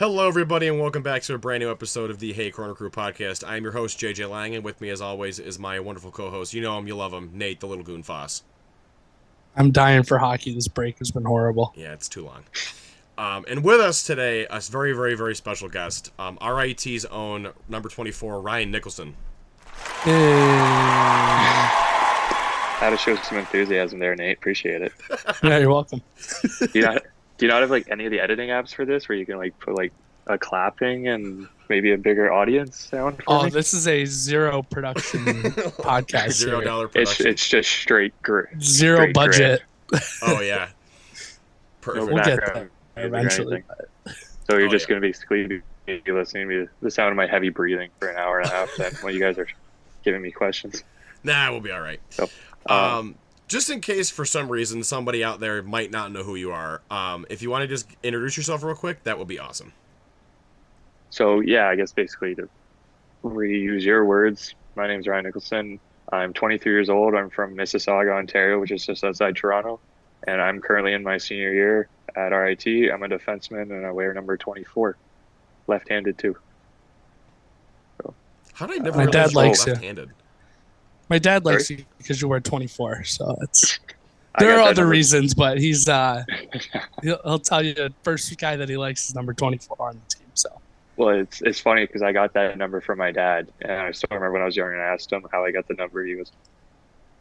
Hello, everybody, and welcome back to a brand new episode of the Hey Corner Crew podcast. I'm your host, JJ Lang, and with me, as always, is my wonderful co-host. You know him, you love him, Nate, the Little Goon Foss. I'm dying for hockey. This break has been horrible. Yeah, it's too long. And with us today, a very, very, very special guest, RIT's own number 24, Ryan Nicholson. Had to show some enthusiasm there, Nate. Appreciate it. Yeah, you're welcome. Do you not have like any of the editing apps for this where you can like put like a clapping and maybe a bigger audience sound for me? This is a zero production podcast. $0 production. It's just straight Zero straight budget. Oh, yeah. No Perfect. We'll get background there music or eventually. anything. So you're Oh, just yeah. going to basically be listening to the sound of my heavy breathing for an hour and a half then while you guys are giving me questions. Nah, we'll be all right. So, Just in case, for some reason, somebody out there might not know who you are, if you want to just introduce yourself real quick, that would be awesome. So yeah, I guess basically to reuse your words, my name's Ryan Nicholson. I'm 23 years old. I'm from Mississauga, Ontario, which is just outside Toronto. And I'm currently in my senior year at RIT. I'm a defenseman and I wear number 24, left-handed too. How did I never My realize dad you were likes you. left-handed? My dad likes Sorry? you because you wear 24. So it's I there got are that other number- reasons, but he'll tell you the first guy that he likes is number 24 on the team. So Well, it's funny because I got that number from my dad, and I still remember when I was young and I asked him how I got the number. He goes,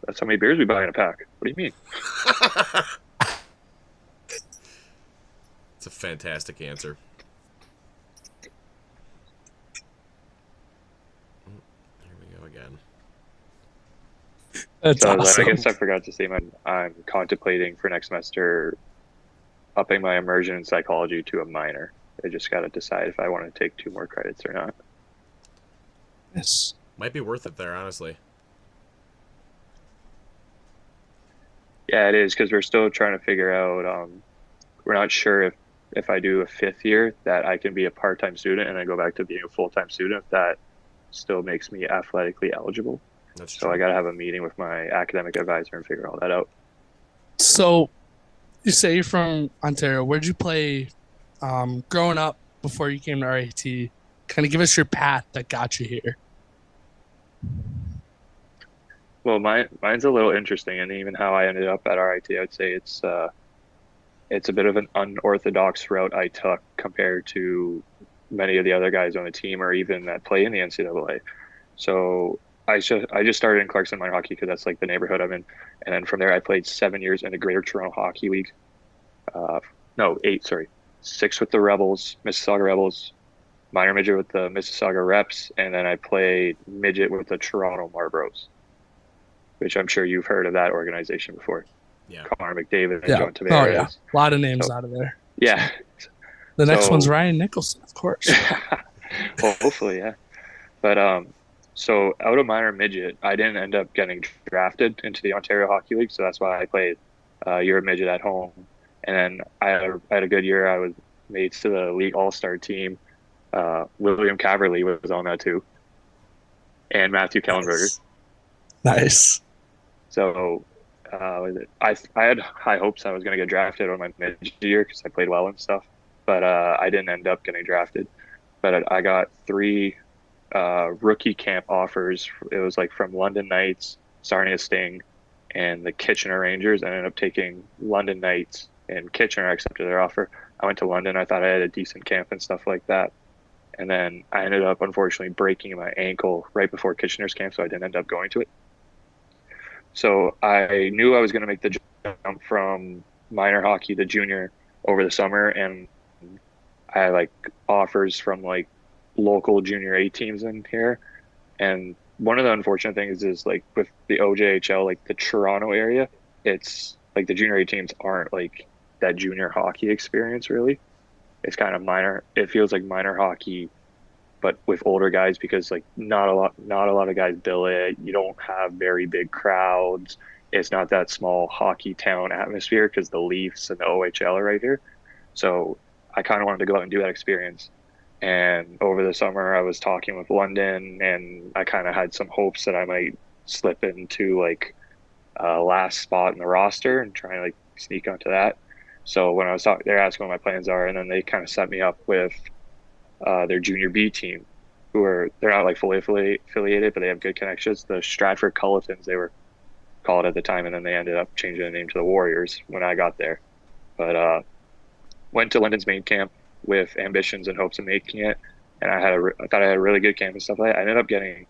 "That's how many beers we buy in a pack." What do you mean? It's a fantastic answer. Here we go again. that's So awesome. I guess I forgot to say I'm contemplating for next semester upping my immersion in psychology to a minor. I just got to decide if I want to take 2 more credits or not. Yes. Might be worth it there, honestly. Yeah, it is because we're still trying to figure out. We're not sure if I do a 5th year that I can be a part-time student and then go back to being a full-time student. If that still makes me athletically eligible. That's So true. I got to have a meeting with my academic advisor and figure all that out. So you say you're from Ontario. Where'd you play growing up before you came to RIT? Kind of give us your path that got you here. Well, mine's a little interesting, and even how I ended up at RIT, I would say it's a bit of an unorthodox route I took compared to many of the other guys on the team or even that play in the NCAA. So I just started in Clarkson Minor Hockey because that's like the neighborhood I'm in, and then from there I played 7 years in the Greater Toronto Hockey League. No, 8, sorry, 6 with the Rebels, Mississauga Rebels, minor midget with the Mississauga Reps, and then I played midget with the Toronto Marlboros, which I'm sure you've heard of that organization before. Yeah. Connor McDavid and Yeah. John Oh Tavares. yeah. A lot of names So- out of there. Yeah. The next So- one's Ryan Nicholson, of course. Well, hopefully, yeah. But so out of minor midget, I didn't end up getting drafted into the Ontario Hockey League, so that's why I played year of midget at home. And then I had a good year. I was made to the league all-star team. William Caverly was on that too, and Matthew Kellenberger. Nice. So I had high hopes I was going to get drafted on my mid year because I played well and stuff, but I didn't end up getting drafted. But I got 3 rookie camp offers. It was like from London Knights, Sarnia Sting, and the Kitchener Rangers. I ended up taking London Knights, and Kitchener accepted their offer. I went to London. I thought I had a decent camp and stuff like that. And then I ended up, unfortunately, breaking my ankle right before Kitchener's camp, so I didn't end up going to it. So I knew I was going to make the jump from minor hockey to junior over the summer, and I had like offers from like local junior A teams in here. And one of the unfortunate things is like with the OJHL, like the Toronto area, it's like the junior A teams aren't like that junior hockey experience really. It's kind of minor. It feels like minor hockey, but with older guys because like not a lot of guys bill it. You don't have very big crowds. It's not that small hockey town atmosphere because the Leafs and the OHL are right here. So I kind of wanted to go out and do that experience. And over the summer, I was talking with London, and I kind of had some hopes that I might slip into like last spot in the roster and try and like sneak onto that. So when I was talking, they're asking what my plans are, and then they kind of set me up with their junior B team, they're not like fully affiliated, but they have good connections. The Stratford Cullifans, they were called at the time, and then they ended up changing the name to the Warriors when I got there. But went to London's main camp with ambitions and hopes of making it, and I thought I had a really good camp and stuff like that. I ended up getting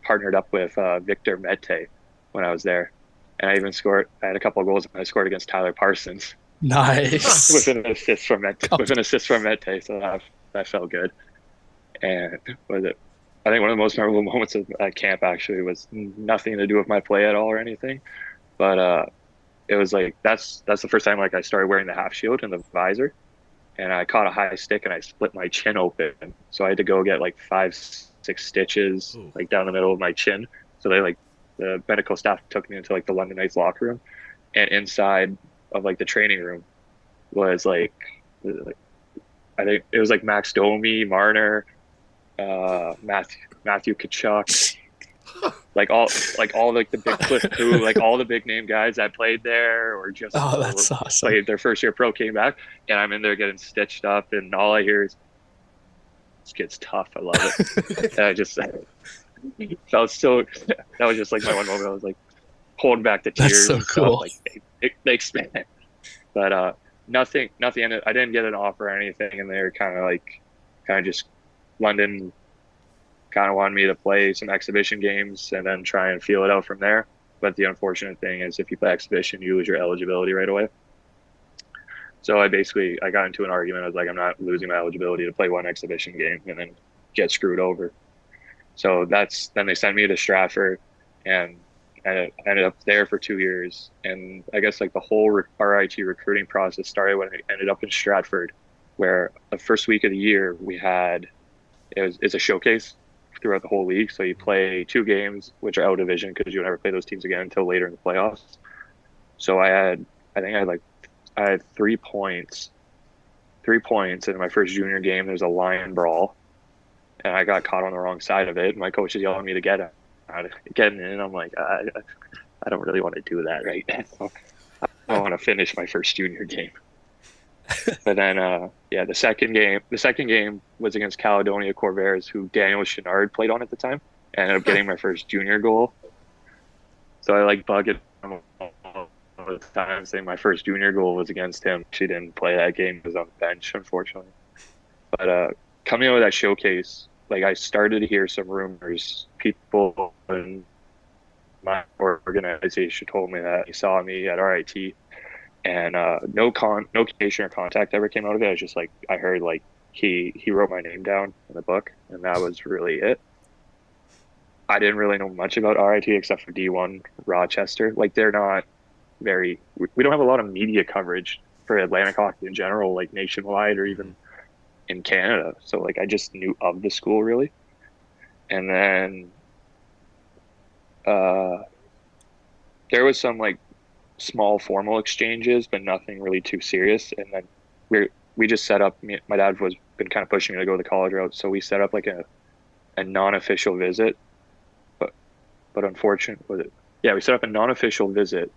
partnered up with Victor Mete when I was there, and I had a couple of goals, and I scored against Tyler Parsons Nice. with an assist from Mete, so that felt good. And I think one of the most memorable moments of that camp actually was nothing to do with my play at all or anything, but it was like that's the first time like I started wearing the half shield and the visor, and I caught a high stick and I split my chin open, so I had to go get like 5-6 stitches like down the middle of my chin. So the medical staff took me into like the London Knights locker room, and inside of like the training room was like I think it was like Max Domi, Marner, Matthew Kachuk, all like the big Cliff Boo, like all the big name guys that played there or just That's awesome. played their first year pro came back, and I'm in there getting stitched up, and all I hear is this kid's tough. I love it. And I just that was just like my one moment. I was like holding back the tears. That's so and cool. Stuff. Like they expand, but nothing. I didn't get an offer or anything, and they were kind of just London kind of wanted me to play some exhibition games and then try and feel it out from there. But the unfortunate thing is if you play exhibition, you lose your eligibility right away. So I got into an argument. I was like, I'm not losing my eligibility to play one exhibition game and then get screwed over. So then they sent me to Stratford, and I ended up there for 2 years. And I guess like the whole RIT recruiting process started when I ended up in Stratford, where the first week of the year it's a showcase throughout the whole league. So you play 2 games, which are out of division because you'll never play those teams again until later in the playoffs. So I had 3 points. 3 points in my first junior game. There's a lion brawl, and I got caught on the wrong side of it. My coach is yelling at me to get in, and I'm like, I don't really want to do that right now. I want to finish my first junior game. But then, the second game was against Caledonia Corvairs, who Daniel Chenard played on at the time, and ended up getting my first junior goal. So I bugged him all the time, saying my first junior goal was against him. She didn't play that game; he was on the bench, unfortunately. But coming out of that showcase, I started to hear some rumors. People in my organization told me that he saw me at RIT. And no communication or contact ever came out of it. I was just I heard he wrote my name down in the book, and that was really it. I didn't really know much about RIT except for D1 Rochester. They're not we don't have a lot of media coverage for Atlantic hockey in general, nationwide or even in Canada. So I just knew of the school really. And then there was some small formal exchanges, but nothing really too serious. And then we just set up. My dad been kind of pushing me to go the college route, so we set up a non-official visit. But unfortunately, we set up a non-official visit,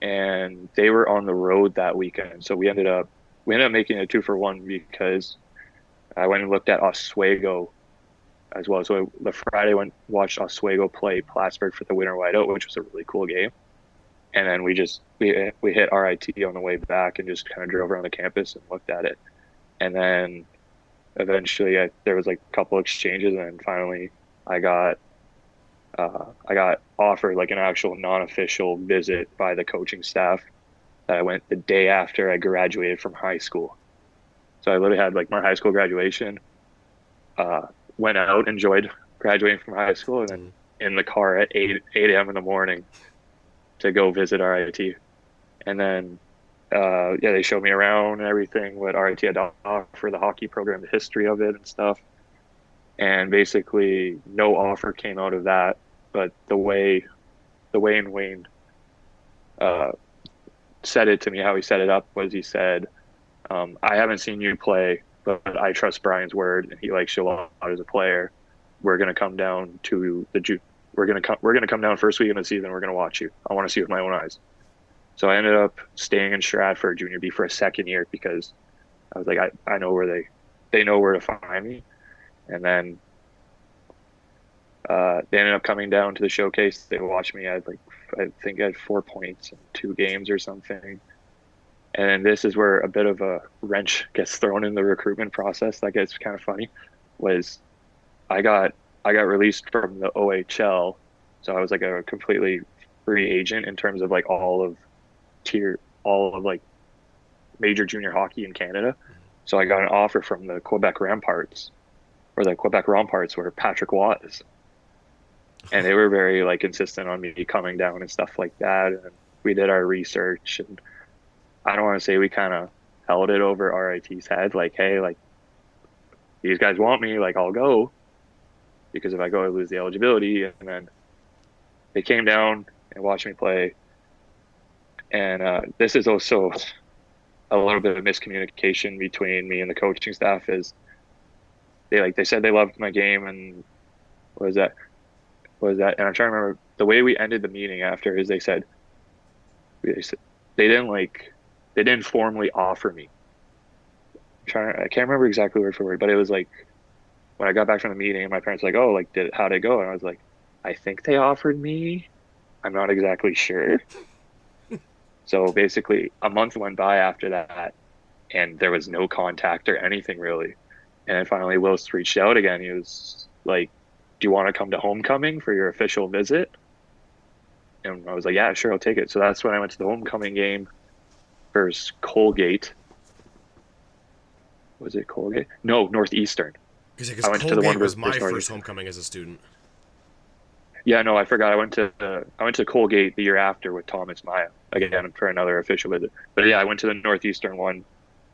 and they were on the road that weekend. So we ended up making a 2-for-1 because I went and looked at Oswego as well. So the Friday watched Oswego play Plattsburgh for the winter whiteout, which was a really cool game. And then we hit RIT on the way back and just kind of drove around the campus and looked at it. And then eventually there was a couple exchanges, and then finally I got offered an actual non-official visit by the coaching staff that I went the day after I graduated from high school. So I literally had my high school graduation, went out, enjoyed graduating from high school, and then in the car at 8 a.m. in the morning to go visit RIT. And then they showed me around and everything, what RIT had to offer, the hockey program, the history of it and stuff. And basically no offer came out of that, but the way Wayne said it to me, how he set it up was he said, I haven't seen you play, but I trust Brian's word, and he likes you a lot as a player. We're going to come down to we're going to come down first week of the season. We're going to watch you. I want to see with my own eyes. So I ended up staying in Stratford Junior B for a second year because I was I know where they they know where to find me. And then they ended up coming down to the showcase. They watched me. I think I had 4 points in 2 games or something. And this is where a bit of a wrench gets thrown in the recruitment process. That gets kind of funny. Was I got released from the OHL, so I was like a completely free agent in terms of like all of like major junior hockey in Canada. So I got an offer from the Quebec Ramparts, or the Quebec Romparts, where Patrick Watt is, and they were very like insistent on me coming down and stuff like that. And we did our research, and I don't want to say we kind of held it over RIT's head, like, hey, like these guys want me, like I'll go, because if I go, I lose the eligibility. And then they came down and watched me play. And this is also a little bit of miscommunication between me and the coaching staff. Is they said they loved my game, and what was that? And I'm trying to remember the way we ended the meeting after. Is they said they didn't formally offer me. I can't remember exactly word for word, but it was like when I got back from the meeting, my parents were like, oh, like how'd it go? And I was like, I think they offered me. I'm not exactly sure. So basically a month went by after that, and there was no contact or anything really. And then finally Willis reached out again. He was like, do you want to come to homecoming for your official visit? And I was like, yeah, sure, I'll take it. So that's when I went to the homecoming game versus Colgate. Was it Colgate? No, Northeastern. Because Colgate was my first homecoming as a student. Yeah, no, I forgot. I went to Colgate the year after with Thomas Maya again for another official visit. But yeah, I went to the Northeastern one,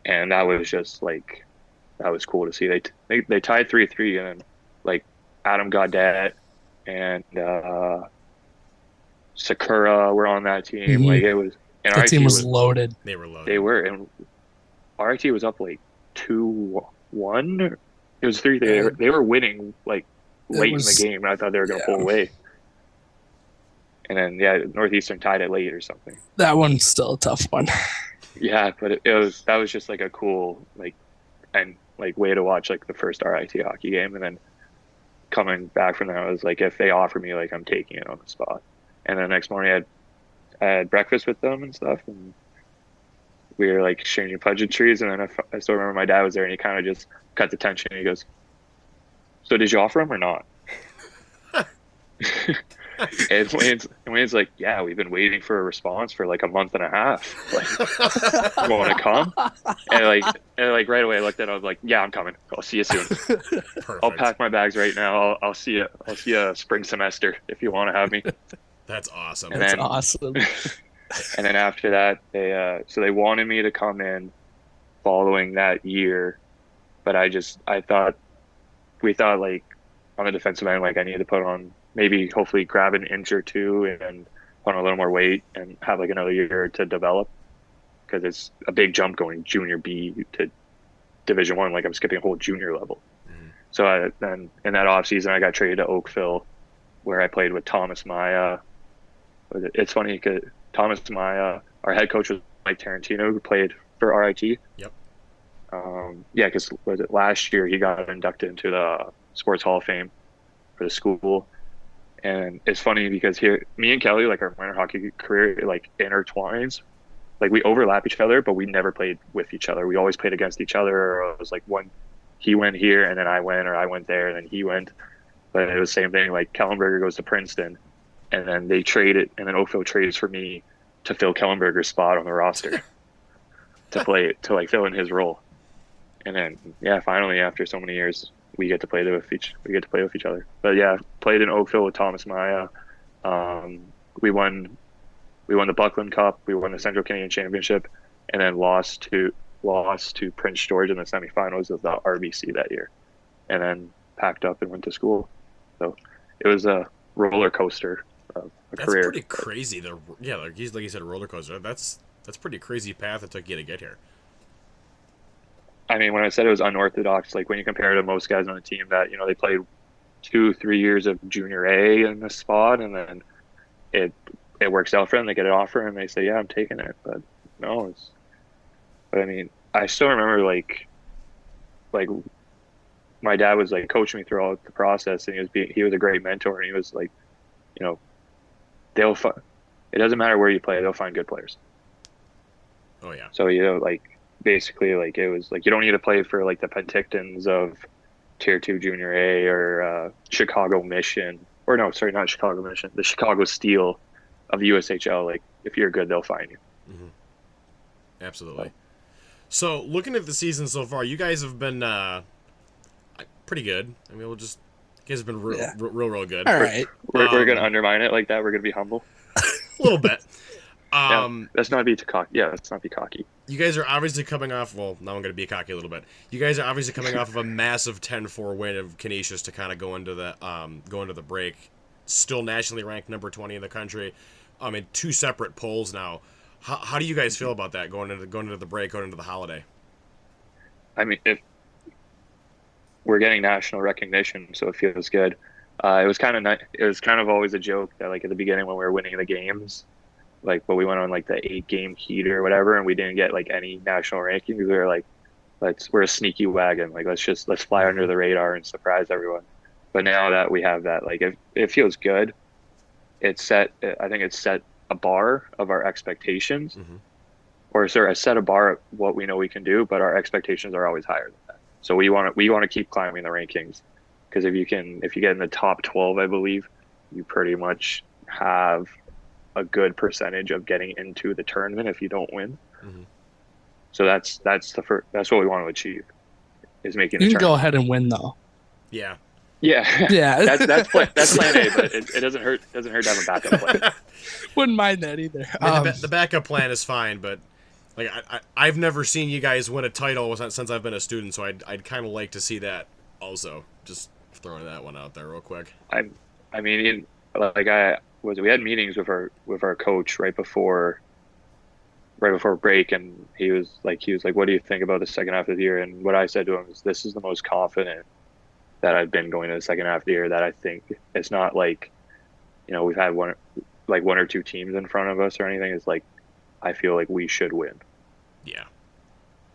and that was just like, that was cool to see. They tied 3-3, and then like Adam Gaudette and Sakura were on that team. Mm-hmm. Like it was, and the team was loaded. They were loaded. They were, and RT was up like 2-1. It was 3-3. They were winning like late in the game, and I thought they were going to pull away. And then Northeastern tied it late or something. That one's still a tough one. Yeah, but that was just like a cool way to watch like the first RIT hockey game. And then coming back from that, I was like, if they offer me, like I'm taking it on the spot. And then the next morning I had breakfast with them and stuff, and we were like exchanging pleasantries. And then I still remember my dad was there, and he kind of just cut the tension. He goes, so did you offer him or not? And Wayne's like, yeah, we've been waiting for a response for like a month and a half. Like, you want to come? And right away I looked at it, I was like, yeah, I'm coming. I'll see you soon. Perfect. I'll pack my bags right now. I'll see you spring semester if you want to have me. That's awesome. That's awesome. And then after that, they wanted me to come in following that year, but we thought like on the defensive end, like I needed to put on, maybe hopefully grab an inch or two and put on a little more weight and have like another year to develop, because it's a big jump going junior B to Division I. Like I'm skipping a whole junior level. Mm-hmm. So then in that off season, I got traded to Oakville, where I played with Thomas Maya. It's funny because Thomas Maya, our head coach was Mike Tarantino, who played for RIT. Yep. Because last year he got inducted into the Sports Hall of Fame for the school. And it's funny because here, me and Kelly, like our minor hockey career, like intertwines. Like we overlap each other, but we never played with each other. We always played against each other. Or it was like he went here and then I went, or I went there and then he went. But it was the same thing. Like Kellenberger goes to Princeton, and then they traded, and then Oakville trades for me to fill Kellenberger's spot on the roster to like fill in his role. And then finally after so many years, we get to play with each other. But yeah, played in Oakville with Thomas Maya. We won the Buckland Cup. We won the Central Canadian Championship, and then lost to Prince George in the semifinals of the RBC that year, and then packed up and went to school. So it was a roller coaster of a career. That's pretty crazy. Like you said, a roller coaster. That's pretty crazy path it took you to get here. I mean, when I said it was unorthodox, like when you compare to most guys on the team that, they played 2-3 years of junior A in the spot, and then it works out for them. They get an offer and they say, yeah, I'm taking it. But no, but I mean, I still remember like like my dad was like coaching me throughout the process, and he was a great mentor, and he was like, you know, they'll find it doesn't matter where you play, they'll find good players. Oh yeah. So like basically like it was like you don't need to play for like the Pentictons of Tier 2 Junior A or Chicago Mission, or no, sorry, not Chicago Mission, the Chicago Steel of the USHL. Like if you're good, they'll find you. Mm-hmm. Absolutely. So looking at the season so far, you guys have been pretty good. I mean, you guys have been real good. All right. We're gonna undermine it like that. We're gonna be humble. A little bit. Let's not be too cocky. Yeah, let's not be cocky. You guys are obviously coming off. Well, now I'm going to be cocky a little bit. You guys are obviously coming off of a massive 10-4 win of Canisius to kind of go into the break. Still nationally ranked number 20 in the country. In 2 separate polls now. How do you guys feel about that going into the break, going into the holiday? I mean, if we're getting national recognition, so it feels good. It was kind of It was kind of always a joke that like at the beginning when we were winning the games, like but we went on like the 8-game heat or whatever, and we didn't get like any national rankings. We were like, we're a sneaky wagon. Like let's fly under the radar and surprise everyone. But now that we have that, like it feels good. I think it's set a bar of our expectations, or sorry, set a bar of what we know we can do, but our expectations are always higher than that. So we want to keep climbing the rankings, because if you get in the top 12, I believe, you pretty much have a good percentage of getting into the tournament if you don't win. So that's what we want to achieve, is making. You can go ahead and win though. Yeah. Yeah. that's plan A, but it doesn't hurt. Doesn't hurt to have a backup plan. Wouldn't mind that either. I mean, the backup plan is fine, but like I've never seen you guys win a title since I've been a student, so I'd kind of like to see that also. Just throwing that one out there real quick. I mean, we had meetings with our coach right before break, and he was like, what do you think about the second half of the year? And what I said to him is, this is the most confident that I've been going to the second half of the year. That I think it's not like, we've had one or two teams in front of us or anything. It's like, I feel like we should win. Yeah.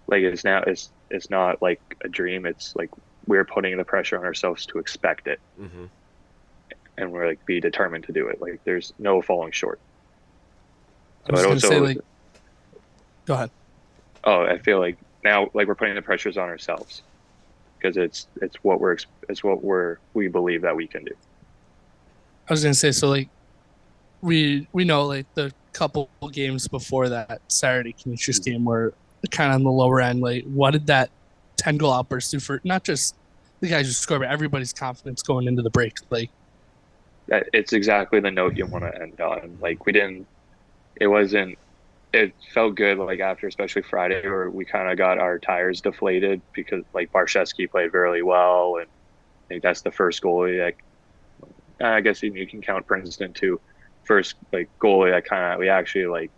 Like it's not like a dream. It's like we're putting the pressure on ourselves to expect it. And we're like, be determined to do it. Like there's no falling short. So go ahead. Oh, I feel like now, like we're putting the pressures on ourselves, because it's what we believe that we can do. I was gonna say, so like we know like the couple games before that Saturday Canisius game were kind of on the lower end. Like, what did that 10-goal outburst do for not just the guys who scored, but everybody's confidence going into the break? Like, it's exactly the note you want to end on. Like it felt good, like after especially Friday, where we kind of got our tires deflated because like Barshevsky played really well, and I think that's the first goalie. Like, I guess you can count Princeton too. First like goalie that we actually like,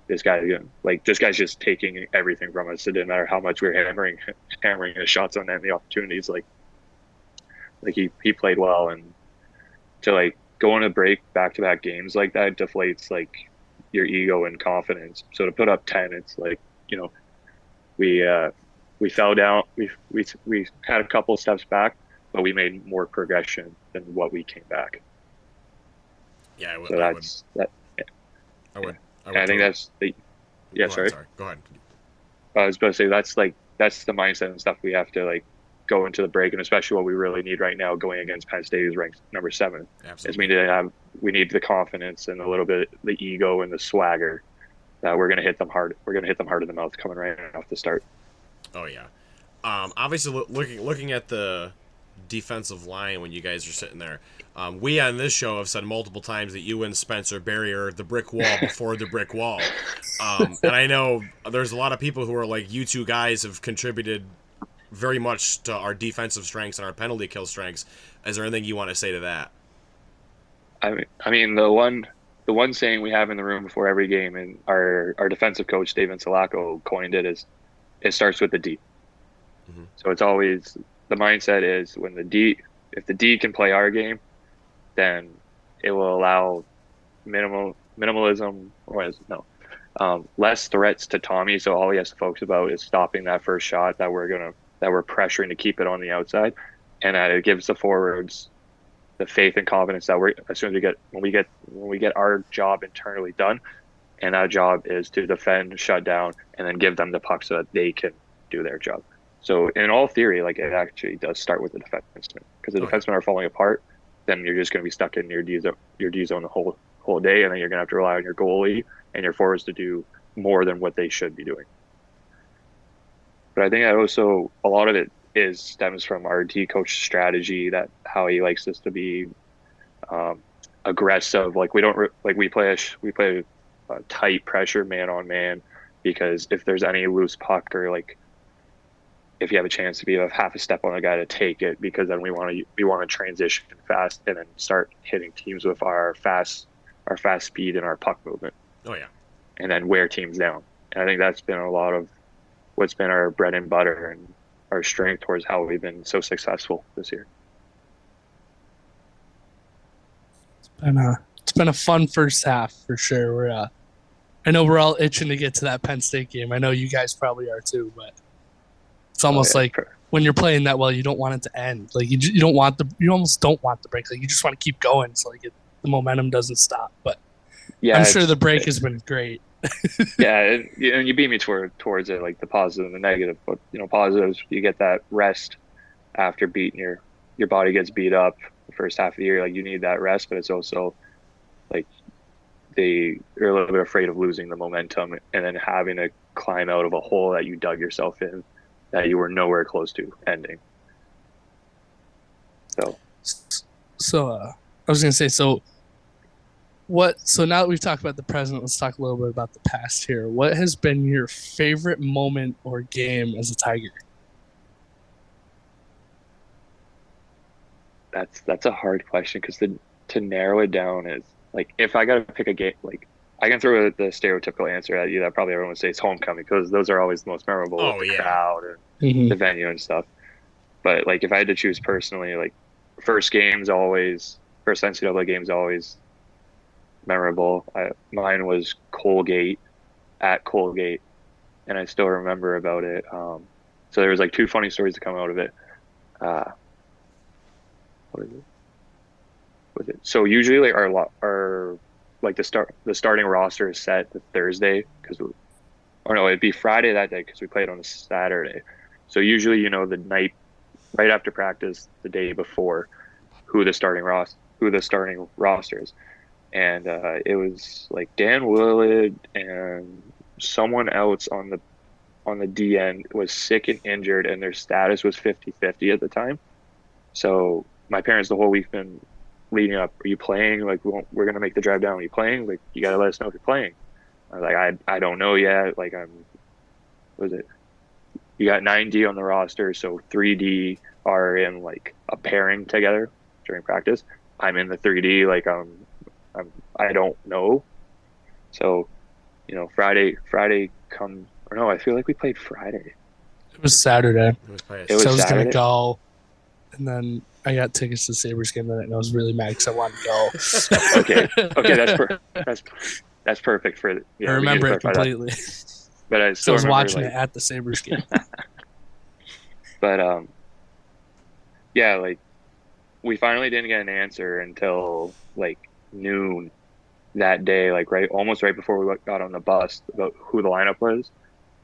this guy's just taking everything from us. It didn't matter how much we were hammering his shots on net and the opportunities. Like he played well, and to like go on a break back-to-back games like that deflates like your ego and confidence. So to put up 10, it's like, we fell down. We had a couple steps back, but we made more progression than what we came back. Yeah, I would. So that's that. Yeah. I would. I think that's the. Yeah, sorry. Go ahead. I was about to say that's the mindset and stuff we have to like go into the break, and especially what we really need right now going against Penn State, who's ranked number 7. Absolutely. Is we need the confidence and a little bit the ego and the swagger that we're going to hit them hard. We're going to hit them hard in the mouth coming right off the start. Oh yeah. Obviously, looking at the defensive line when you guys are sitting there, we on this show have said multiple times that you and Spencer Barrier the brick wall before the brick wall, and I know there's a lot of people who are like, you two guys have contributed very much to our defensive strengths and our penalty kill strengths. Is there anything you want to say to that? I mean the one saying we have in the room before every game, and our defensive coach David Salako coined it, is it starts with the D. So it's always the mindset is if the D can play our game, then it will allow minimalism, less threats to Tommy. So all he has to focus about is stopping that first shot that we're gonna that we're pressuring to keep it on the outside, and that it gives the forwards the faith and confidence that we're as soon as we get our job internally done, and that job is to defend, shut down, and then give them the puck so that they can do their job. So in all theory, like it actually does start with the defenseman, because the defensemen are falling apart, then you're just going to be stuck in your D zone the whole day, and then you're going to have to rely on your goalie and your forwards to do more than what they should be doing. But I think that also a lot of it stems from our D coach strategy, that how he likes us to be aggressive. Like we play a tight pressure man on man, because if there's any loose puck, or like if you have a chance to be a half a step on a guy to take it, because then we want to transition fast and then start hitting teams with our fast speed and our puck movement. Oh yeah. And then wear teams down. And I think that's been a lot of what's been our bread and butter and our strength towards how we've been so successful this year. It's been a fun first half for sure. I know we're all itching to get to that Penn State game. I know you guys probably are too, but it's almost like when you're playing that well, you don't want it to end. Like you almost don't want the break. Like you just want to keep going, so like the momentum doesn't stop. But yeah, I'm sure the break has been great. Yeah, and you beat me towards it, like the positive and the negative. But positives, you get that rest after beating your body gets beat up the first half of the year. Like you need that rest, but it's also like they are a little bit afraid of losing the momentum and then having to climb out of a hole that you dug yourself in, that you were nowhere close to ending. So I was gonna say, so now that we've talked about the present, let's talk a little bit about the past here. What has been your favorite moment or game as a Tiger? That's a hard question, because to narrow it down is like, if I got to pick a game, like I can throw the stereotypical answer at you that probably everyone would say is homecoming, because those are always the most memorable with the crowd and the venue and stuff. But like if I had to choose personally, like first NCAA game's always memorable. Mine was Colgate, at Colgate, and I still remember about it. So there was like two funny stories to come out of it. What is it? So usually like our like the starting roster is set the Thursday, it'd be Friday that day because we played on a Saturday. So usually the night right after practice, the day before, who the starting roster is. And it was like Dan Willard and someone else on the D end was sick and injured, and their status was 50-50 at the time. So my parents the whole week been leading up, are you playing? Like we're gonna make the drive down. Are you playing? Like you gotta let us know if you're playing. I was like, I don't know yet. Like you got 9D on the roster, so 3D are in like a pairing together during practice. I'm in the 3D, like I don't know. So, Friday comes, or no, I feel like we played Friday. It was Saturday. It was so I was Saturday. Gonna go, and then I got tickets to the Sabres game that night, and I was really mad because I wanted to go. Okay, that's perfect for. Yeah, I remember it completely. But I still was remember, watching it at the Sabres game. But yeah, like we finally didn't get an answer until like noon that day, like almost right before we got on the bus, about who the lineup was.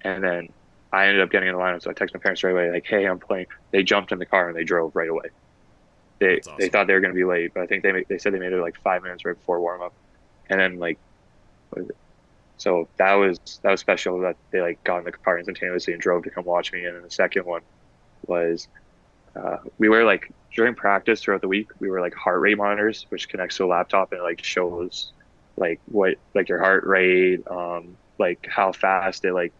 And then I ended up getting in the lineup, so I texted my parents right away, like, hey, I'm playing. They jumped in the car and they drove right away. They thought they were going to be late, but I think they said they made it like 5 minutes right before warm up. And then like, so that was special that they like got in the car instantaneously and drove to come watch me. And then the second one was we were like during practice throughout the week, we were like heart rate monitors, which connects to a laptop and it like shows like what like your heart rate, like how fast it like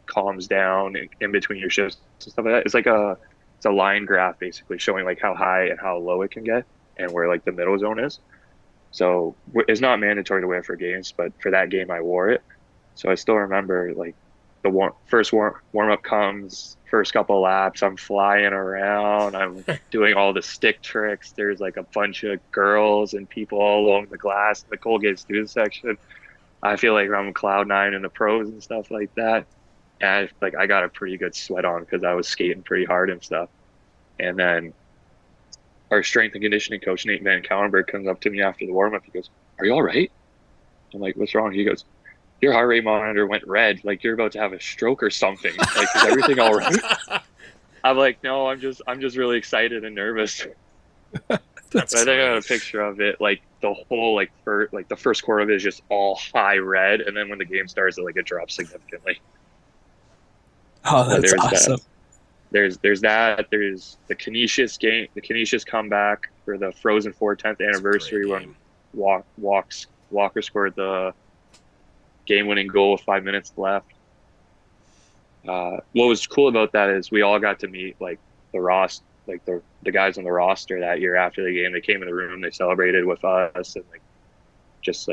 calms down in between your shifts and stuff like that. It's a line graph basically showing like how high and how low it can get and where like the middle zone is. So it's not mandatory to wear for games, but for that game I wore it. So I still remember like the first warm up comes, first couple laps, I'm flying around, I'm doing all the stick tricks. There's like a bunch of girls and people all along the glass in the Colgate student section. I feel like I'm cloud nine in the pros and stuff like that. And I got a pretty good sweat on because I was skating pretty hard and stuff. And then our strength and conditioning coach, Nate Van Callenberg, comes up to me after the warm up. He goes, "Are you all right?" I'm like, "What's wrong?" He goes, "Your heart rate monitor went red. Like you're about to have a stroke or something. Like, is everything all right?" I'm like, "No, I'm just really excited and nervous." That's But I think I got a great. picture of it. Like the whole the first quarter of it is just all high red, and then when the game starts, it drops significantly. Oh, But that's there's that. awesome. There's that. There's the Canisius game, the Canisius comeback for the Frozen Four 10th It's a great anniversary when game. Walker scored the game-winning goal with 5 minutes left. What was cool about that is we all got to meet the roster, the guys on the roster that year after the game. They came in the room, they celebrated with us, and just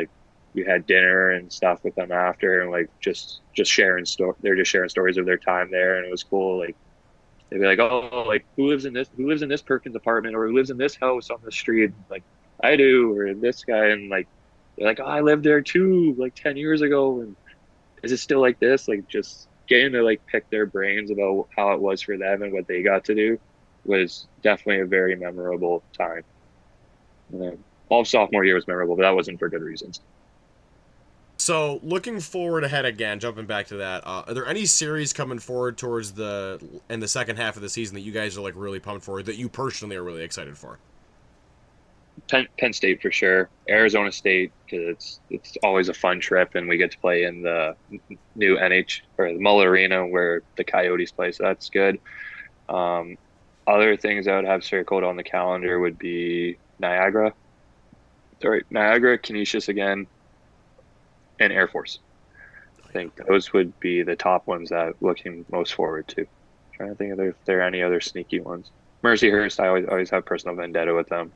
we had dinner and stuff with them after, and just sharing they're just sharing stories of their time there, and it was cool. They'd be like, "Oh, who lives in this Perkins apartment, or who lives in this house on the street?" Like, "I do," or this guy, and they're like, "Oh, I lived there too, 10 years ago, and is it still like this?" Like, just getting to pick their brains about how it was for them and what they got to do was definitely a very memorable time. And then all of sophomore year was memorable, but that wasn't for good reasons. So, looking forward ahead again, jumping back to that, are there any series coming forward towards in the second half of the season that you guys are really pumped for, that you personally are really excited for? Penn State for sure. Arizona State, because it's always a fun trip, and we get to play in the new or the Mullet Arena where the Coyotes play, so that's good. Other things I would have circled on the calendar would be Niagara, Canisius again, and Air Force. I think those would be the top ones that I'm looking most forward to. Trying to think if there are any other sneaky ones. Mercyhurst, I always have personal vendetta with them.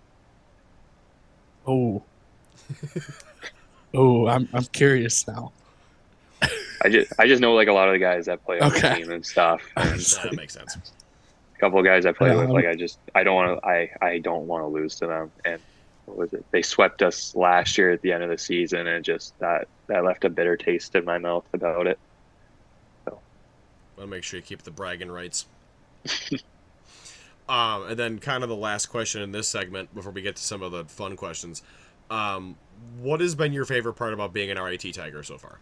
Oh, oh, I'm curious now. I just know a lot of the guys that play on the Okay. team and stuff, and That makes sense. a couple of guys I play with. Um, I don't want to lose to them. And what was it? They swept us last year at the end of the season, and just that left a bitter taste in my mouth about it. So I'll make sure you keep the bragging rights. And then kind of the last question in this segment before we get to some of the fun questions. What has been your favorite part about being an RIT Tiger so far?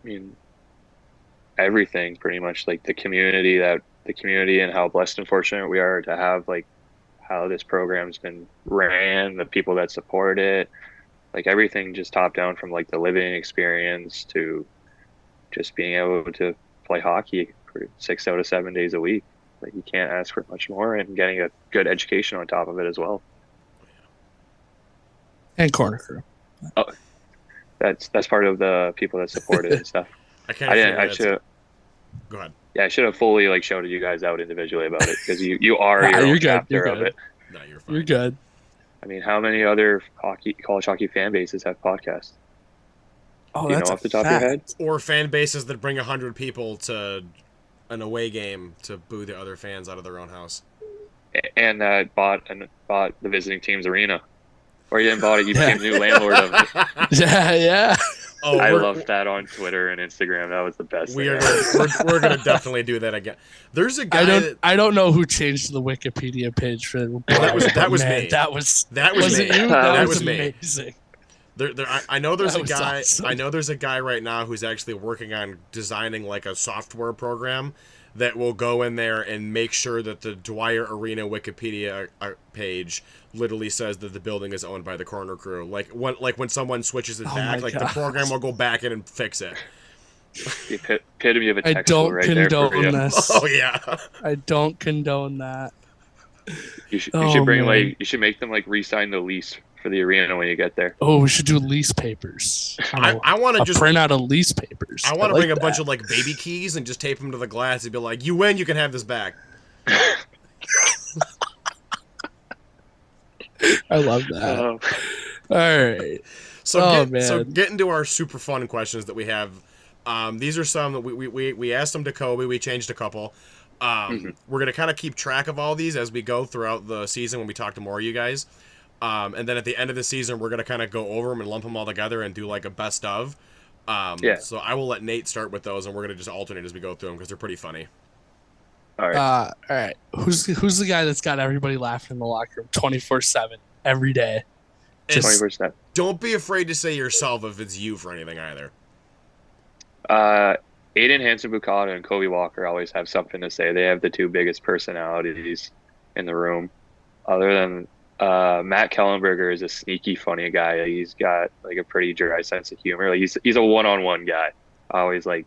I mean, everything pretty much, the community and how blessed and fortunate we are to have how this program's been ran, the people that support it, everything just top down from the living experience to just being able to play hockey for 6 out of 7 days a week. You can't ask for much more, and getting a good education on top of it as well. and corner crew. Oh, that's part of the people that support it and stuff. I should. Go ahead. Yeah, I should have fully shouted you guys out individually about it, because you are Nah, your own you're good. chapter You're of good. it. No, you're fine. You're good. I mean, how many other college hockey fan bases have podcasts? Oh, Do you that's know a off the top of your head? fact. Or fan bases that bring 100 people to an away game to boo the other fans out of their own house. And that bought the visiting team's arena. Or you didn't bought it, you became the new landlord of it. Yeah. Oh, I loved that on Twitter and Instagram. That was the best thing ever. We're gonna definitely do that again. There's a guy. I don't know who changed the Wikipedia page for that was man, me. That was Was it me. you? That was me. amazing. I know there's That a was guy. awesome. I know there's a guy right now who's actually working on designing a software program that will go in there and make sure that the Dwyer Arena Wikipedia page literally says that the building is owned by the corner crew. When someone switches it back, my the gosh. program will go back in and fix it. The epitome of a I tech school don't right there for condone you. this. Oh yeah. I don't condone that. You should Oh, bring man. you should make them re-sign the lease for the arena when you get there. Oh, we should do lease papers. I want to just print out a lease papers. I want to bring a bunch that. of baby keys and just tape them to the glass and be like, "You win, you can have this back." I love that. All right. So getting to our super fun questions that we have. These are some that we asked them to Kobe. We changed a couple. We're gonna kind of keep track of all these as we go throughout the season when we talk to more of you guys. And then at the end of the season, we're gonna kind of go over them and lump them all together and do a best of. Yeah. So I will let Nate start with those, and we're gonna just alternate as we go through them because they're pretty funny. All right. All right. Who's the guy that's got everybody laughing in the locker room 24/7 every day? And Just 20%. don't be afraid to say yourself if it's you for anything either. Aiden Hansen-Bukata and Kobe Walker always have something to say. They have the two biggest personalities in the room. Other than Matt Kellenberger is a sneaky funny guy. He's got like a pretty dry sense of humor. Like he's a one-on-one guy. I always like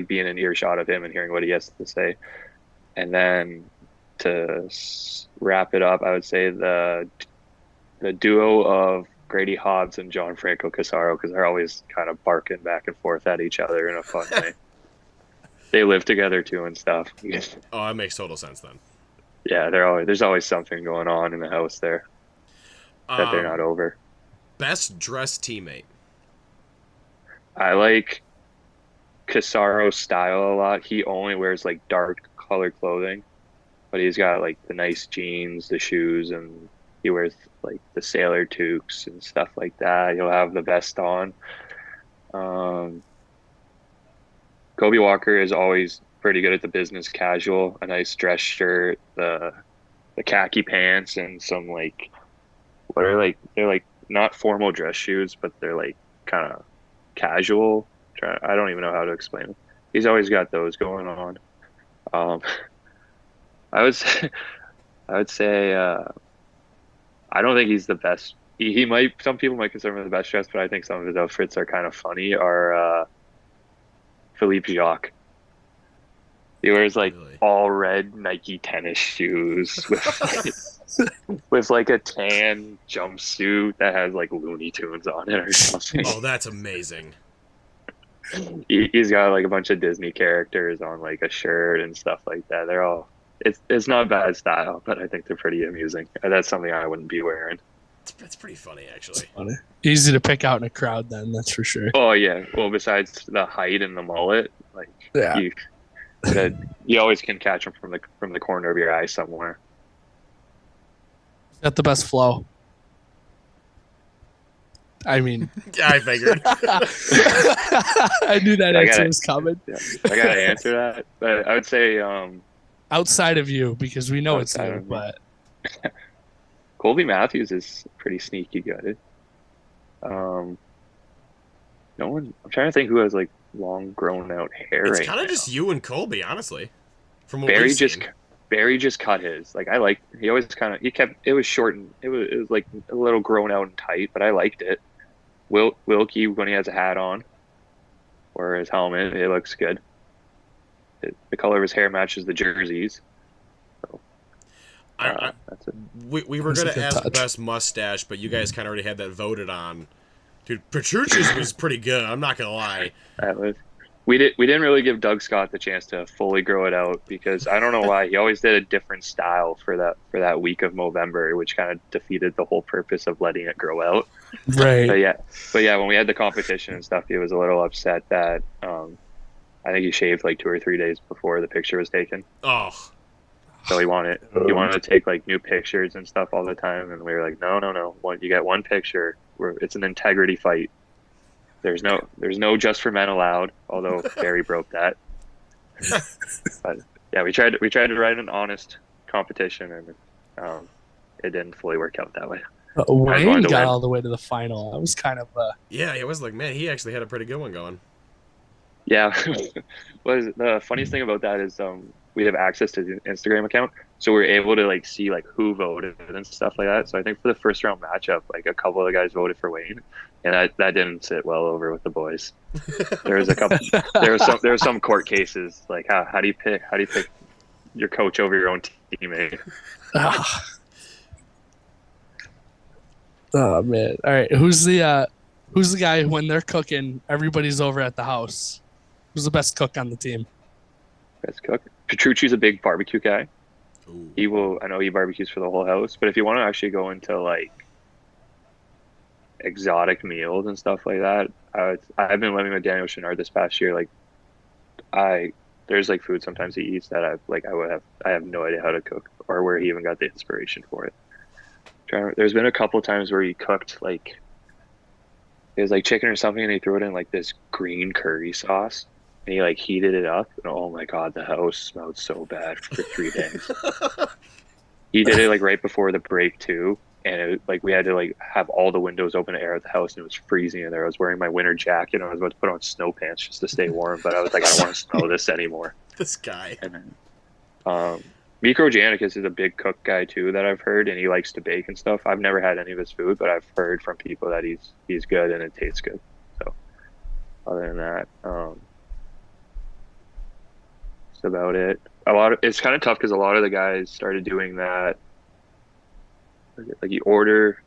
being in earshot of him and hearing what he has to say. And then to wrap it up, I would say the duo of Grady Hobbs and John Franco Casaro, because they're always kind of barking back and forth at each other in a fun way. They live together too and stuff. Oh, that makes total sense then. Yeah, there's always something going on in the house there that they're not over. Best dressed teammate. I like Casaro's style a lot. He only wears like dark colored clothing, but he's got like the nice jeans, the shoes, and he wears like the sailor toques and stuff like that. He'll have the vest on. Kobe Walker is always pretty good at the business casual, a nice dress shirt, the khaki pants, and some like they're like not formal dress shoes, but they're like kind of casual. I don't even know how to explain it. He's always got those going on. I would say, I would say I don't think he's the best. He might. Some people might consider him the best dressed, but I think some of his outfits are kind of funny. Are Philippe Jacques? He wears like Really? all red Nike tennis shoes with like a tan jumpsuit that has like Looney Tunes on it or something. Oh, that's amazing. He's got like a bunch of Disney characters on like a shirt and stuff like that. They're all it's not bad style, but I think they're pretty amusing. That's something I wouldn't be wearing. It's pretty funny actually. funny. Easy to pick out in a crowd, then that's for sure. Oh yeah. Well, besides the height and the mullet, like Yeah. you always can catch him from the corner of your eye somewhere. Got the best flow. I mean, Yeah, I figured. I knew that answer was coming. Yeah, I gotta answer that, but I would say Outside of you, because we know it's Outside you, of me. but Colby Matthews is pretty sneaky good. No one. I'm trying to think who has like long grown out hair. It's right kind of now. just you and Colby, honestly. From what Barry we've just seen. Barry just cut his. Like I liked. He always kind of he kept it was short and it was like a little grown out and tight, but I liked it. Wilkie when he has a hat on or his helmet, it looks good. The color of his hair matches the jerseys. So, that's it. We were That's a gonna good ask touch. best mustache, but you guys kind of already had that voted on. Dude, Petrucci's was pretty good. I'm not gonna lie. That was. We didn't really give Doug Scott the chance to fully grow it out because I don't know why he always did a different style for that week of November, which kind of defeated the whole purpose of letting it grow out. right. But yeah, when we had the competition and stuff, he was a little upset that I think he shaved like 2 or 3 days before the picture was taken. Oh, So he wanted to take like new pictures and stuff all the time, and we were like, no. You get one picture. It's an integrity fight. There's no just for men allowed. Although Barry broke that. But yeah, we tried to write an honest competition, and it didn't fully work out that way. Wayne wanted to got win. all the way to the final. That was kind of yeah, it was like, man, he actually had a pretty good one going. Yeah. The funniest thing about that is we have access to the Instagram account, so we're able to like see like who voted and stuff like that. So I think for the first round matchup, like a couple of the guys voted for Wayne, and that didn't sit well over with the boys. There was a couple. There were some court cases like how do you pick your coach over your own teammate? oh man. All right, who's the guy when they're cooking? Everybody's over at the house. Who's the best cook on the team? Best cook. Petrucci's a big barbecue guy. Ooh. I know he barbecues for the whole house, but if you want to actually go into like exotic meals and stuff like that, I've been living with Daniel Chenard this past year. Like there's like food sometimes he eats that I have no idea how to cook or where he even got the inspiration for it. There's been a couple times where he cooked like It was like chicken or something, and he threw it in like this green curry sauce, and he like heated it up. And oh my God, the house smelled so bad for 3 days. He did it like right before the break too, and like we had to like have all the windows open to air at the house, and it was freezing in there. I was wearing my winter jacket, and I was about to put on snow pants just to stay warm, but I was like, I don't want to smell this anymore. This guy. And then, Mikro Janicus is a big cook guy too that I've heard, and he likes to bake and stuff. I've never had any of his food, but I've heard from people that he's good and it tastes good. So other than that, that's about it. It's kind of tough because a lot of the guys started doing that. Like you order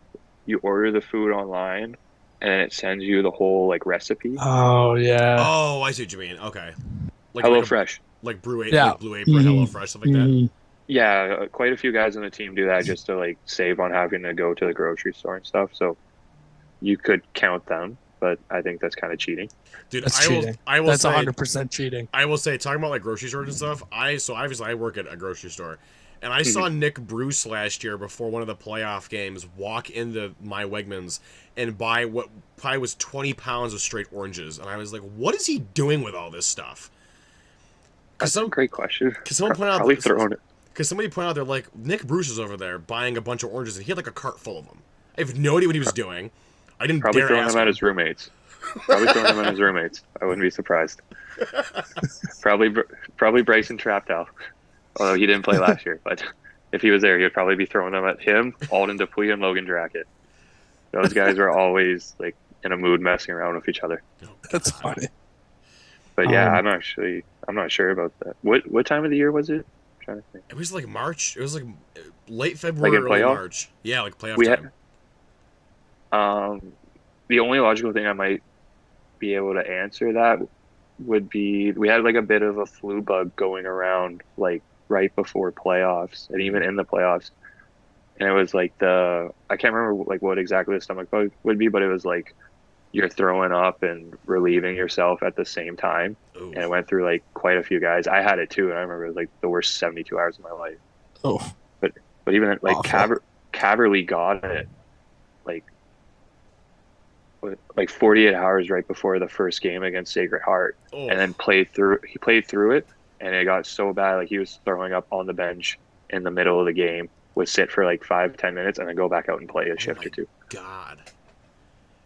the food online, and it sends you the whole like recipe. Oh yeah. Oh, I see what you mean. Okay. HelloFresh. Like Blue Apron, Yeah. like Blue Apron, Mhm. HelloFresh, stuff like that. Yeah, quite a few guys on the team do that just to like save on having to go to the grocery store and stuff. So you could count them, but I think that's kind of cheating. Dude, That's I will. cheating. I will That's say. 100% cheating. I will say, talking about like grocery stores and stuff. So obviously I work at a grocery store, and I saw Nick Bruce last year before one of the playoff games walk into my Wegmans and buy what probably was 20 pounds of straight oranges, and I was like, what is he doing with all this stuff? That's a great question. Because someone pointed out, Probably throwing it. because somebody pointed out, they're like, Nick Bruce is over there buying a bunch of oranges, and he had like a cart full of them. I have no idea what he was doing. I didn't Probably dare throwing ask them at him. his roommates. Probably throwing them at his roommates. I wouldn't be surprised. Probably Bryson Trapdow. Although he didn't play last year, but if he was there, he would probably be throwing them at him, Alden Dupuy, and Logan Drackett. Those guys were always like in a mood messing around with each other. Oh, That's God. funny. But yeah, I'm not sure about that. What time of the year was it? I'm trying to think. It was like March. It was like late February, in early playoff? March. Yeah, like playoff We time. The only logical thing I might be able to answer that would be we had like a bit of a flu bug going around like right before playoffs and even in the playoffs, and it was like I can't remember like what exactly the stomach bug would be, but it was like you're throwing up and relieving yourself at the same time. Ooh. And it went through like quite a few guys. I had it too, and I remember it was like the worst 72 hours of my life. Oh, But even like awful. Caverly got it like 48 hours right before the first game against Sacred Heart, Oh. and then he played through it, and it got so bad like he was throwing up on the bench in the middle of the game, would sit for like 5-10 minutes and then go back out and play a shift or two. God.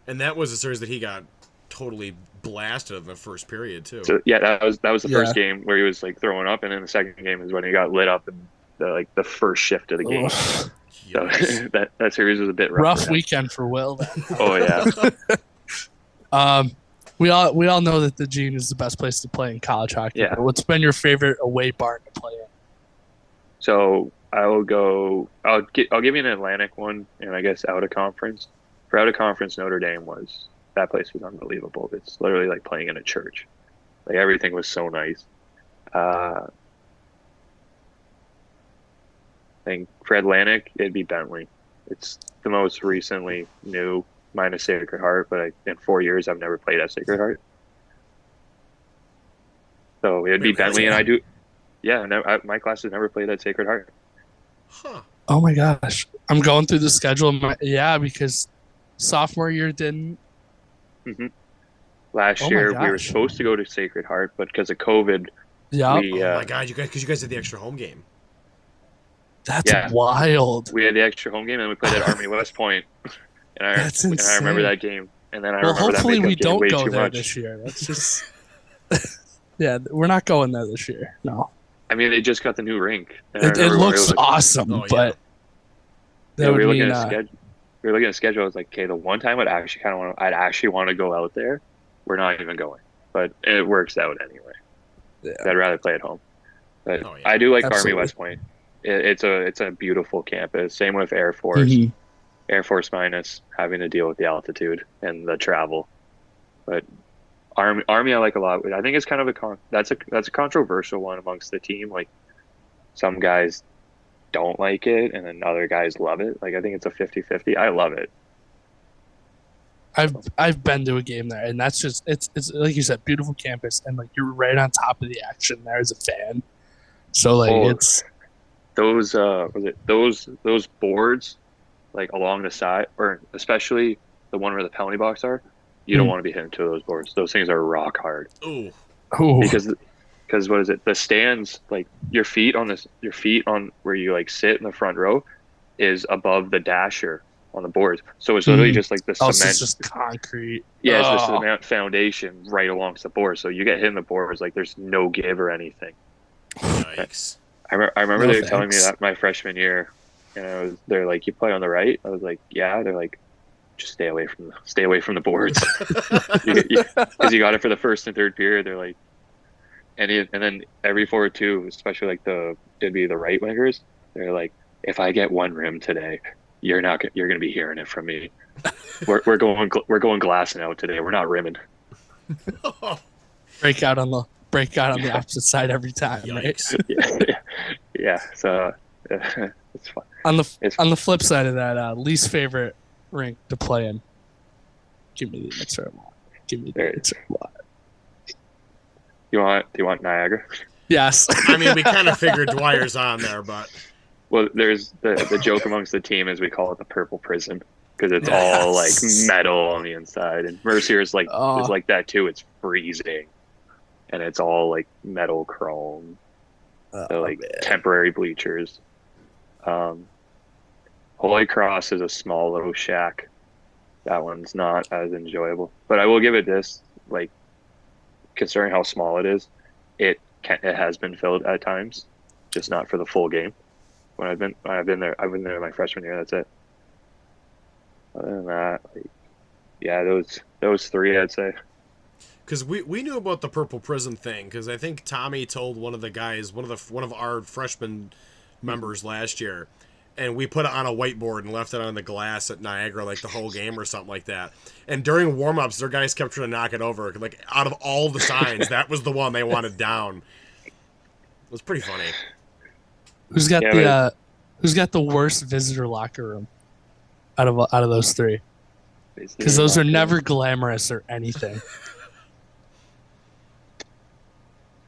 And that was a series that he got totally blasted in the first period too. So yeah, that was the first game where he was like throwing up, and then the second game is when he got lit up in the first shift of the game. Ugh. So Yes. that series was a bit rough. Rough for him. weekend for Will. Then. Oh yeah. We all know that the Gene is the best place to play in college hockey. Yeah. But what's been your favorite away barn to play in? So I will go. I'll give you an Atlantic one, and I guess out of conference. For out of conference, Notre Dame that place was unbelievable. It's literally like playing in a church. Like everything was so nice. I think for Atlantic, it'd be Bentley. It's the most recently new, minus Sacred Heart, but in 4 years, I've never played at Sacred Heart. So it'd be Wait, Bentley, really? and I do. Yeah, my class has never played at Sacred Heart. Huh. Oh my gosh, I'm going through the schedule. Because sophomore year didn't. Last Oh my year, we were gosh. supposed to go to Sacred Heart, but because of COVID, Yeah, we Oh my God, because you guys had the extra home game. that's yeah. wild. we had the extra home game, and we played at Army West Point. And That's and I remember insane. that game. And then I Well, remember that hopefully makeup we game don't way go too there much. this year. That's just. Yeah, we're not going there this year. No, I mean, they just got the new rink. And I it remember when we looks were awesome, Oh, yeah. but yeah, that we were would looking mean at schedule. We were looking at schedule. I was like, okay, the one time I'd actually want to go out there. We're not even going, but it works out anyway. Yeah. I'd rather play at home. But Oh, yeah. I do like Absolutely. Army West Point. It's a beautiful campus. Same with Air Force. Mhm. Air Force minus having to deal with the altitude and the travel. But Army I like a lot. I think it's kind of that's a controversial one amongst the team. Like some guys don't like it and then other guys love it. Like I think it's a 50-50. I love it. I've been to a game there, and that's just it's like you said, beautiful campus, and like you're right on top of the action there as a fan. So like Oh, it's Those those boards like along the side, or especially the one where the penalty box are, You don't want to be hitting two of those boards. Those things are rock hard. Ooh. Because what is it? The stands, like your feet on where you like sit in the front row is above the dasher on the boards. So it's literally just like the Oh, cement. so it's just concrete. Yeah, it's the cement foundation right alongst the board. So you get hit in the boards like there's no give or anything. Yikes. I remember No they were telling me thanks. that my freshman year, and they're like, "You play on the right?" I was like, "Yeah." They're like, "Just stay away from the boards." Because you got it for the first and third period. They're like, and then every forward too, especially like it'd be the right wingers. They're like, "If I get one rim today, you're gonna be hearing it from me. We're going glassing out today. We're not rimming." break out on the opposite side every time, Yikes. right? Yeah. So it's fun. On the flip side of that, least favorite rink to play in. Give me the answer I want. Give me the answer I want. Do you want Niagara? Yes. I mean, we kind of figured Dwyer's on there, but Well, there's the joke amongst the team is we call it the purple prison because it's all like metal on the inside, and Mercier is like that too. It's freezing, and it's all like metal chrome. They're like temporary bleachers. Holy Cross is a small little shack. That one's not as enjoyable, but I will give it this: like, considering how small it is, it has been filled at times, just not for the full game. When I've been there my freshman year. That's it. Other than that, like, yeah, those three I'd say. because we knew about the purple prison thing because I think Tommy told one of the guys, one of our freshman members last year, and we put it on a whiteboard and left it on the glass at Niagara like the whole game or something like that. And during warm-ups, their guys kept trying to knock it over. Like, out of all the signs, that was the one they wanted down. It was pretty funny. Who's got the worst visitor locker room out of those three? Because those are never glamorous or anything.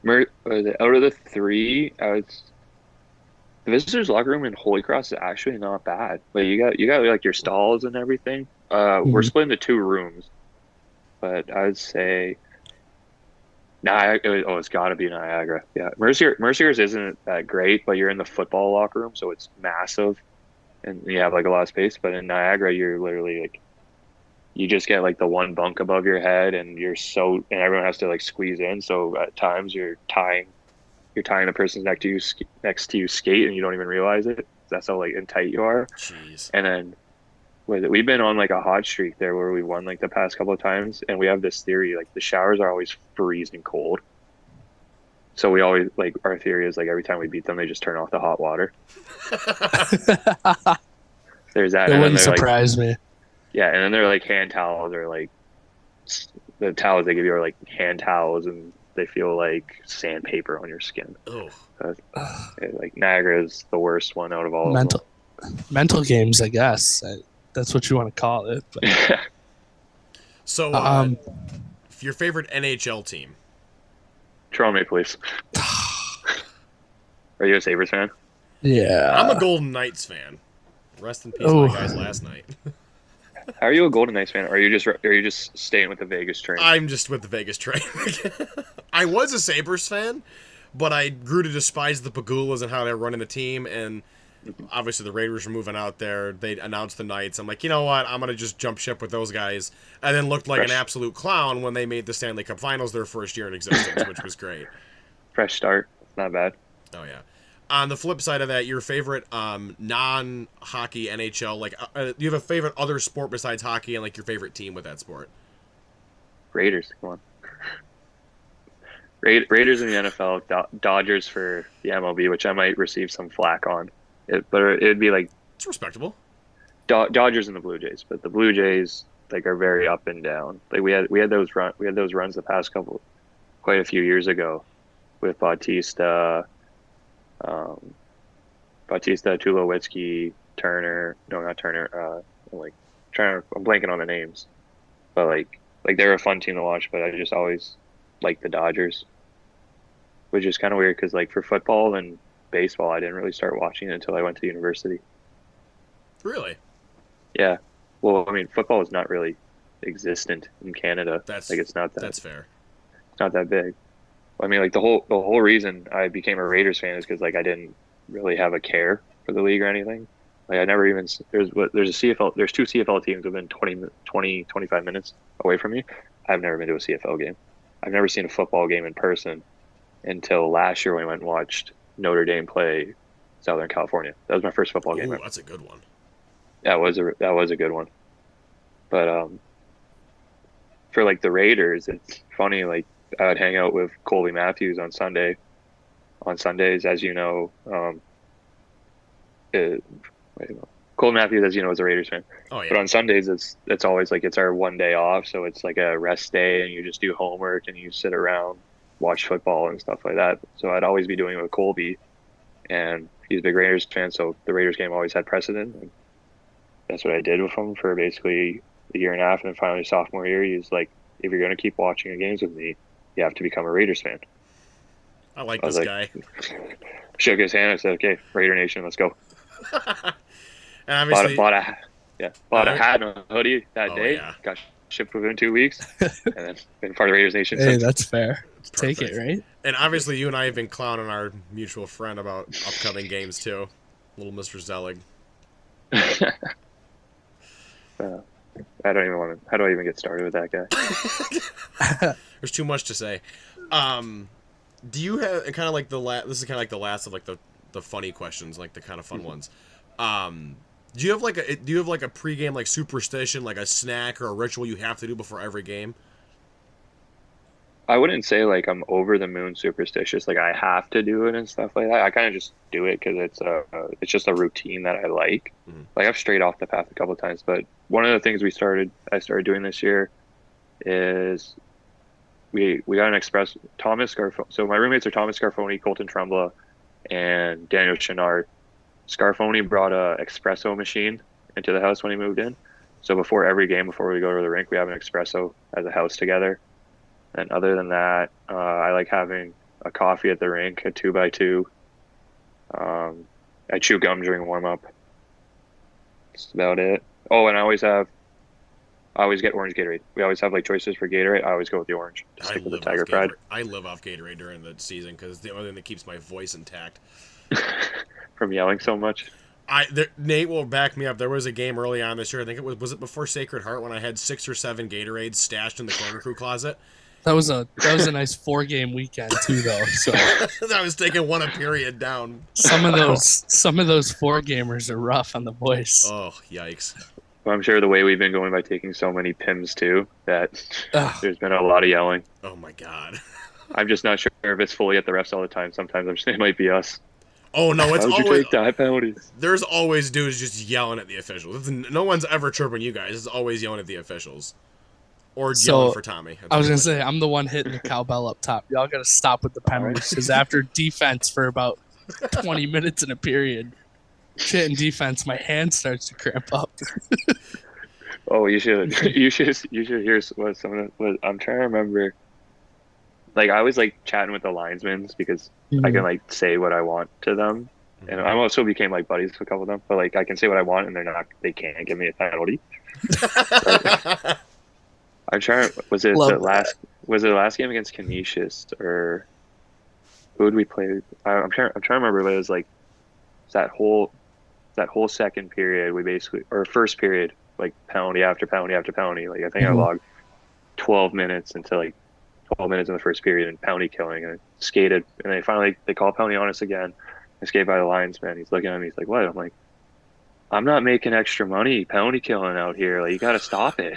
Out of the three, the visitors locker room in Holy Cross is actually not bad. Like you got like your stalls and everything. We're split into two rooms, but I'd say Niagara. Oh, it's got to be Niagara. Yeah, Mercier's isn't that great, but you're in the football locker room, so it's massive, and you have like a lot of space. But in Niagara, you're literally like, you just get like the one bunk above your head, and and everyone has to like squeeze in. So at times you're tying the person next to you skate, and you don't even realize it. That's how like tight you are. Jeez. And then we've been on like a hot streak there where we won like the past couple of times, and we have this theory like the showers are always freezing cold. So we always like, our theory is like every time we beat them, they just turn off the hot water. There's that. It wouldn't surprise me. Yeah, and then they're like hand towels, or like the towels they give you are like hand towels, and they feel like sandpaper on your skin. Oh. Like Niagara is the worst one out of all of them. Mental games, I guess. That's what you want to call it. But. So, your favorite NHL team? Toronto Maple Leafs. Are you a Sabres fan? Yeah. I'm a Golden Knights fan. Rest in peace, my guys last night. How are you a Golden Knights fan? Or are you just staying with the Vegas train? I'm just with the Vegas train. I was a Sabres fan, but I grew to despise the Pagulas and how they're running the team, and obviously the Raiders were moving out there. They announced the Knights. I'm like, you know what? I'm going to just jump ship with those guys. And then looked like an absolute clown when they made the Stanley Cup Finals their first year in existence, which was great. Fresh start. It's not bad. Oh, yeah. On the flip side of that, your favorite non-hockey NHL, like, do you have a favorite other sport besides hockey, and like your favorite team with that sport? Raiders, come on. Raiders in the NFL, Dodgers for the MLB, which I might receive some flack on. But it'd be like, it's respectable. Dodgers and the Blue Jays, but the Blue Jays like are very up and down. Like we had those runs the past quite a few years ago with Bautista, Tulowitzki, Turner. No, not Turner. I'm blanking on the names, but like they're a fun team to watch. But I just always liked the Dodgers, which is kind of weird because like for football and baseball, I didn't really start watching it until I went to university. Really? Yeah. Well, I mean, football is not really. existent in Canada. That's Like it's not that's fair. that big. I mean, like the whole reason I became a Raiders fan is because like I didn't really have a care for the league or anything. Like I never even there's a CFL there's two CFL teams within 25 minutes away from me. I've never been to a CFL game. I've never seen a football game in person until last year when we went and watched Notre Dame play Southern California. That was my first football game Ooh, ever. that's a good one. That was a good one. But for like the Raiders, it's funny. Like I would hang out with Colby Matthews on Sundays, as you know. Colby Matthews, as you know, is a Raiders fan. Oh yeah. But on Sundays, it's always like it's our one day off, so it's like a rest day, and you just do homework and you sit around, watch football and stuff like that. So I'd always be doing it with Colby, and he's a big Raiders fan, so the Raiders game always had precedent. And that's what I did with him for basically a year and a half, and then finally sophomore year, he's like, "If you're going to keep watching the games with me, you have to become a Raiders fan." I like I was this like, guy. shook his hand. I said, "Okay, Raider Nation, let's go." And obviously, Bought a hat and a hoodie that day. Yeah. Got shipped within 2 weeks, and then been part of Raiders Nation Hey, since. that's fair. Take perfect. it, right? And obviously, you and I have been clowning our mutual friend about upcoming games too, little Mr. Zelig. I don't even want to. How do I even get started with that guy? There's too much to say. Do you have kind of like this is kind of like the last of like the funny questions, like the kind of fun ones. Do you have like a pregame like superstition, like a snack or a ritual you have to do before every game? I wouldn't say like I'm over the moon superstitious. Like I have to do it and stuff like that. I kind of just do it because it's just a routine that I like. Mm-hmm. Like I've strayed off the path a couple of times, but one of the things I started doing this year is we got an express Thomas Scarfoni. So my roommates are Thomas Scarfoni, Colton Trumbulla, and Daniel Chenard. Scarfoni brought a espresso machine into the house when he moved in. So before every game, before we go to the rink, we have an espresso as a house together. And other than that, I like having a coffee at the rink, a 2x2. I chew gum during warm up. That's about it. Oh, and I always get orange Gatorade. We always have like choices for Gatorade. I always go with the orange. Stick with the Tiger Pride. I live off Gatorade during the season because it's the only thing that keeps my voice intact. From yelling so much. Nate will back me up. There was a game early on this year. I think it was it before Sacred Heart when I had 6 or 7 Gatorades stashed in the corner crew closet. That was a nice 4-game weekend too, though. So I was taking one a period down. some of those 4-gamers are rough on the voice. Oh, yikes! Well, I'm sure the way we've been going by taking so many Pims too, that there's been a lot of yelling. Oh my god! I'm just not sure if it's fully at the refs all the time. Sometimes I'm just it might be us. Oh no, it's How'd you always take die penalties? there's always dudes just yelling at the officials. No one's ever chirping you guys. It's always yelling at the officials. Or yelling for Tommy. I was going to say, I'm the one hitting the cowbell up top. Y'all got to stop with the penalties because after defense for about 20 minutes in a period, hitting defense, my hand starts to cramp up. Oh, you should hear what some of the, I'm trying to remember. Like I was like chatting with the linesmen because I can like say what I want to them, and I also became like buddies with a couple of them. But like I can say what I want, and they can't give me a penalty. I'm trying. Was it the last game against Canisius or who did we play? I'm trying to remember. But it was like that whole second period. We basically or first period like penalty after penalty after penalty. Like I think I logged 12 minutes into like 12 minutes in the first period and penalty killing, and I skated, and they call penalty on us again. I skated by the linesman. He's looking at me. He's like, "What?" I'm like, "I'm not making extra money penalty killing out here. Like you got to stop it."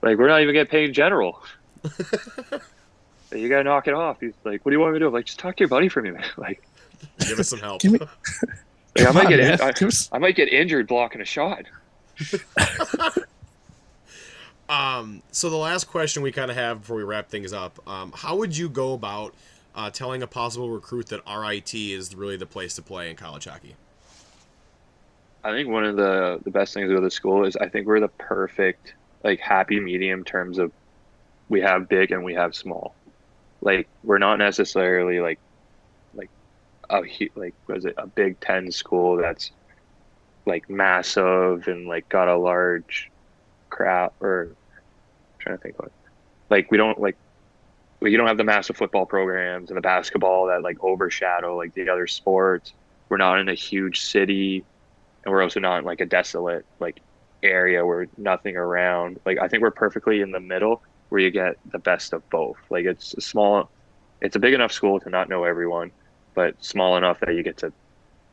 Like, we're not even getting paid general. You gotta knock it off. He's like, "What do you want me to do?" I'm like, "Just talk to your buddy for me, man." Like, give us some help. Like, I might get injured blocking a shot. So the last question we kind of have before we wrap things up, how would you go about telling a possible recruit that RIT is really the place to play in college hockey? I think one of the best things about the school is I think we're the perfect like happy medium in terms of we have big and we have small. Like we're not necessarily like was it a Big Ten school that's like massive and like got a large crowd. Or I'm trying to think what, like you don't have the massive football programs and the basketball that like overshadow like the other sports. We're not in a huge city, and we're also not in like a desolate like area where nothing around. Like I think we're perfectly in the middle where you get the best of both. Like it's a big enough school to not know everyone, but small enough that you get to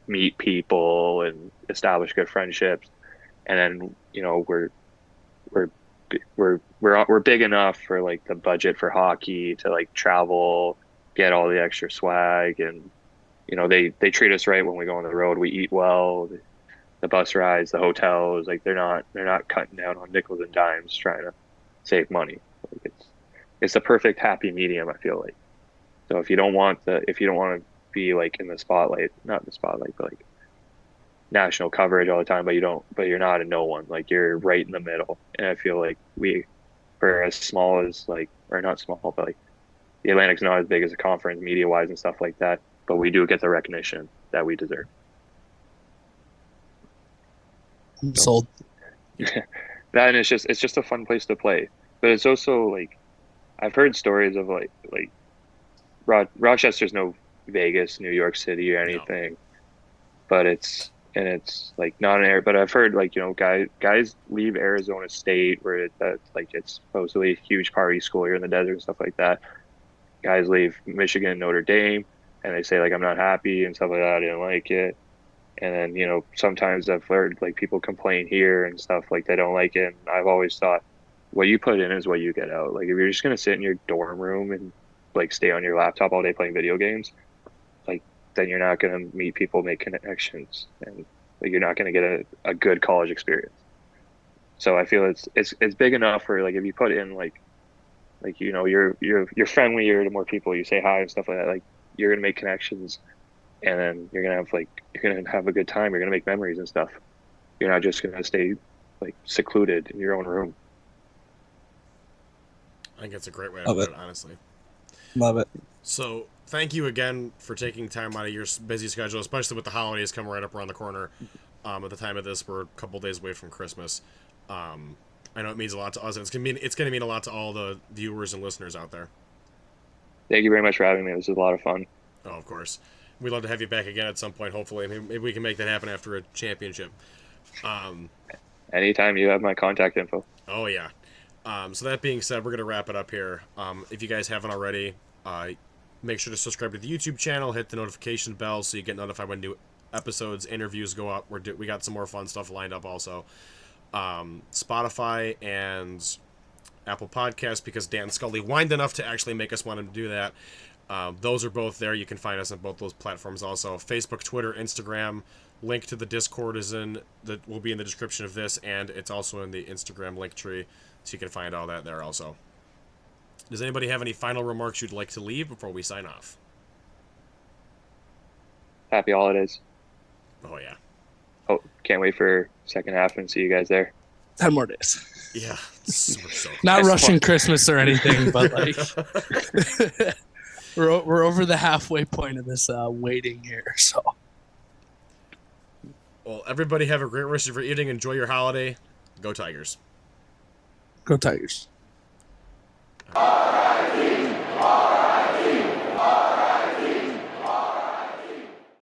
meet people and establish good friendships. And then we're we're big enough for like the budget for hockey to like travel, get all the extra swag, and they treat us right when we go on the road. We eat well. The bus rides, the hotels, like they're not cutting down on nickels and dimes trying to save money. Like it's the perfect happy medium, I feel like. So if you don't want to be like in the spotlight, not in the spotlight, but like national coverage all the time, but you're not a no one. Like you're right in the middle. And I feel like we're as small as like, or not small, but like the Atlantic's not as big as a conference media wise and stuff like that, but we do get the recognition that we deserve. I'm sold. That, and it's just a fun place to play. But it's also like I've heard stories of like Rochester's no Vegas, New York City or No. anything, but it's like not an area. But I've heard like guys leave Arizona State where that's like it's supposedly a huge party school. You're in the desert and stuff like that. Guys leave Michigan, Notre Dame, and they say like I'm not happy and stuff like that. I didn't like it. And then sometimes I've heard like people complain here and stuff like they don't like it. And I've always thought what you put in is what you get out. Like if you're just gonna sit in your dorm room and like stay on your laptop all day playing video games, like then you're not gonna meet people, make connections, and like you're not gonna get a good college experience. So I feel it's big enough for like if you put in like you're friendlier to more people, you say hi and stuff like that, like you're gonna make connections, and then you're gonna have a good time, you're gonna make memories and stuff. You're not just gonna stay like secluded in your own room. I think that's a great way to Love put it. it, honestly. Love it. So thank you again for taking time out of your busy schedule, especially with the holidays coming right up around the corner. At the time of this, we're a couple days away from Christmas. I know it means a lot to us, and it's gonna mean a lot to all the viewers and listeners out there. Thank you very much for having me. This was a lot of fun. Oh, of course. We'd love to have you back again at some point, hopefully. Maybe we can make that happen after a championship. Anytime, you have my contact info. Oh, yeah. So that being said, we're going to wrap it up here. If you guys haven't already, make sure to subscribe to the YouTube channel, hit the notification bell so you get notified when new episodes, interviews go up. We got some more fun stuff lined up also. Spotify and Apple Podcasts, because Dan Scully whined enough to actually make us want to do that. Those are both there. You can find us on both those platforms also. Facebook, Twitter, Instagram. Link to the Discord will be in the description of this, and it's also in the Instagram link tree, so you can find all that there also. Does anybody have any final remarks you'd like to leave before we sign off? Happy holidays. Oh, yeah. Oh, can't wait for second half and see you guys there. 10 more days. Yeah. We're so Not That's rushing fun. Christmas or anything, but like we're over the halfway point of this waiting here. So Well, everybody have a great rest of your evening. Enjoy your holiday. Go Tigers. go Tigers.